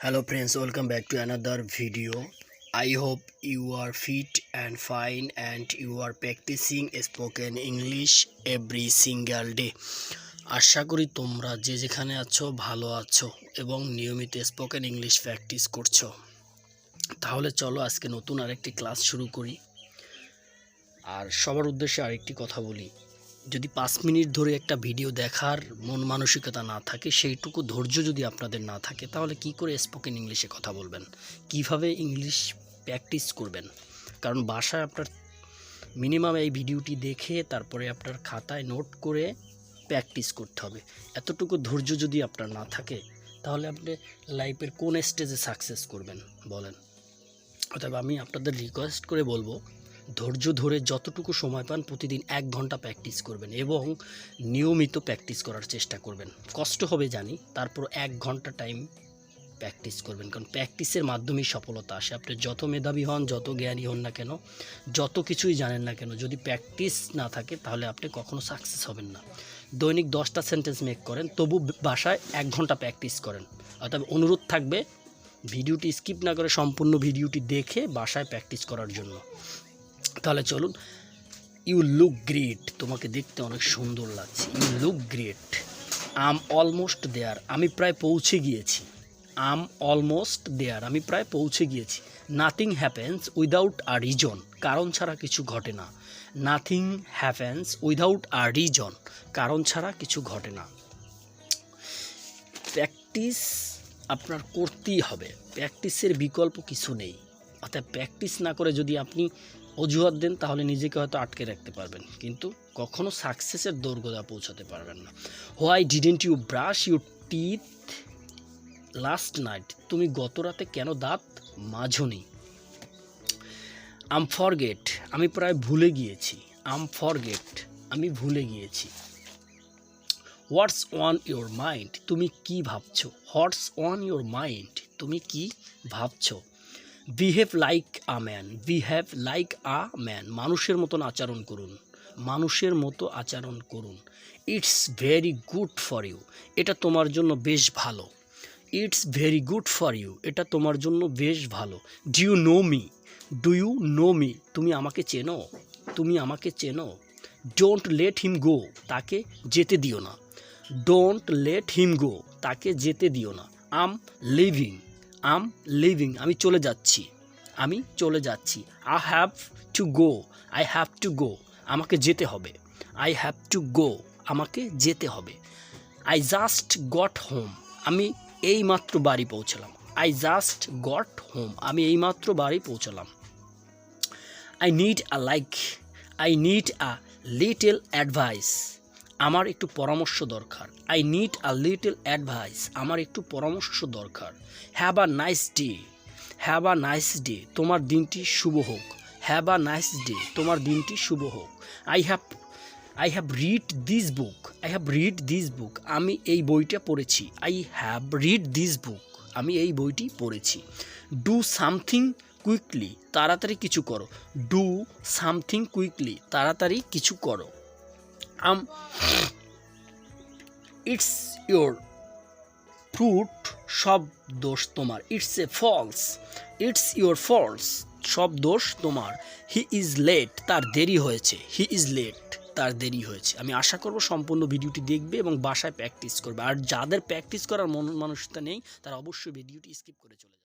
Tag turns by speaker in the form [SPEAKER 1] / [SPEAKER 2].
[SPEAKER 1] Hello friends, welcome back to another video. I hope you are fit and fine and you are practicing spoken English every single day. আশা করি তোমরা যে যেখানে আছো ভালো আছো এবং নিয়মিত স্পোকেন ইংলিশ প্র্যাকটিস করছো। তাহলে চলো আজকে নতুন আরেকটি ক্লাস শুরু করি। আর সবার উদ্দেশ্যে আরেকটি কথা বলি, যদি 5 মিনিট ধরে একটা ভিডিও দেখার মন মানসিকতা না থাকে, সেইটুকু ধৈর্য যদি আপনাদের না থাকে, তাহলে কি করে স্পোকেন ইংলিশে কথা বলবেন, কিভাবে ইংলিশ প্র্যাকটিস করবেন? কারণ বাসায় আপনার মিনিমাম এই ভিডিওটি দেখে তারপরে আপনার খাতায় নোট করে প্র্যাকটিস করতে হবে। এতটুকু ধৈর্য যদি আপনার না থাকে, তাহলে আপনি লাইফের কোন স্টেজে সাকসেস করবেন বলেন? অতএব আমি আপনাদের রিকোয়েস্ট করে বলবো, ধৈর্য ধরে যতটুকু সময় পান প্রতিদিন 1 ঘন্টা প্র্যাকটিস করবেন এবং নিয়মিত প্র্যাকটিস করার চেষ্টা করবেন। কষ্ট হবে জানি, তারপর 1 ঘন্টা টাইম প্র্যাকটিস করবেন, কারণ প্র্যাকটিসের মাধ্যমেই সফলতা আসে। আপনি যত মেধাবী হন, যত জ্ঞানী হন না কেন, যত কিছুই জানেন না কেন, যদি প্র্যাকটিস না থাকে তাহলে আপনি কখনো সাকসেস হবেন না। দৈনিক 10টা সেন্টেন্স মেক করেন, তবু বাসায় 1 ঘন্টা প্র্যাকটিস করেন। অর্থাৎ অনুরোধ থাকবে ভিডিওটি স্কিপ না করে সম্পূর্ণ ভিডিওটি দেখে বাসায় প্র্যাকটিস করার জন্য। তাহলে চলুন। ইউ লুক গ্রেট, তোমাকে দেখতে অনেক সুন্দর লাগছে। You look great. I'm almost there, আমি প্রায় পৌঁছে গিয়েছি। আম অলমোস্ট দেয়ার, আমি প্রায় পৌঁছে গিয়েছি। Nothing happens without a reason, কারণ ছাড়া কিছু ঘটে না। Nothing happens without a reason, কারণ ছাড়া কিছু ঘটে না। প্র্যাকটিস আপনার করতেই হবে, প্র্যাকটিসের বিকল্প কিছু নেই। অর্থাৎ প্র্যাকটিস না করে যদি আপনি অজুহাত দেন, তাহলে নিজেকে হয়তো আটকে রাখতে পারবেন, কিন্তু কখনো সাকসেসের দোরগোড়ায় পৌঁছাতে পারবেন না। Why didn't you brush your teeth last night, তুমি গত রাতে কেন দাঁত মাজনি? আম ফরগেট, আমি প্রায় ভুলে গিয়েছি। আম ফরগেট, আমি ভুলে গিয়েছি। হোয়াটস অন ইউর মাইন্ড, তুমি কি ভাবছো? হোয়াটস অন ইউর মাইন্ড, তুমি কি ভাবছো? Behave like a man, behave like a man, মানুষের মতন আচরণ করুন, মানুষের মতো আচরণ করুন। It's very good for you, এটা তোমার জন্য বেশ ভালো। It's very good for you, এটা তোমার জন্য বেশ ভালো। Do you know me, do you know me, তুমি আমাকে চেনো, তুমি আমাকে চেনো। ডোন্ট লেট হিম গো, তাকে যেতে দিও না। ডোন্ট লেট হিম গো, তাকে যেতে দিও না। আম লিভিং, আম লিভিং, আমি চলে যাচ্ছি, আমি চলে যাচ্ছি। I have to go, I have to go, আমাকে যেতে হবে। আই হ্যাভ টু গো, আমাকে যেতে হবে। আই জাস্ট গট হোম, আমি এইমাত্র বাড়ি পৌঁছলাম। আই জাস্ট গট হোম, আমি এইমাত্র বাড়ি পৌঁছলাম। I need a little advice, আমার একটু পরামর্শ দরকার। I need a little advice, আমার একটু পরামর্শ দরকার। Have a nice day, have a nice day, তোমার দিনটি শুভ হোক। হ্যাভ আ নাইস ডে, তোমার দিনটি শুভ হোক। I have read this book, I have read this book, আমি এই বইটা পড়েছি। I have read this book, আমি এই বইটি পড়েছি। ডু সামথিং কুইকলি, তাড়াতাড়ি কিছু করো। ডু সামথিং কুইকলি, তাড়াতাড়ি কিছু করো। ইটস ইয়োর ফ্রুট, সব দোষ তোমার। It's a faults, it's your faults, সব দোষ তোমার। হি ইজ লেট, তার দেরি হয়েছে। হি ইজ লেট, তার দেরি হয়েছে। আমি আশা করব সম্পূর্ণ ভিডিওটি দেখবে এবং বাসায় প্র্যাকটিস করবে। আর যাদের প্র্যাকটিস করার মন মানসিকতা নেই, তারা অবশ্যই ভিডিওটি স্কিপ করে চলে যাবে।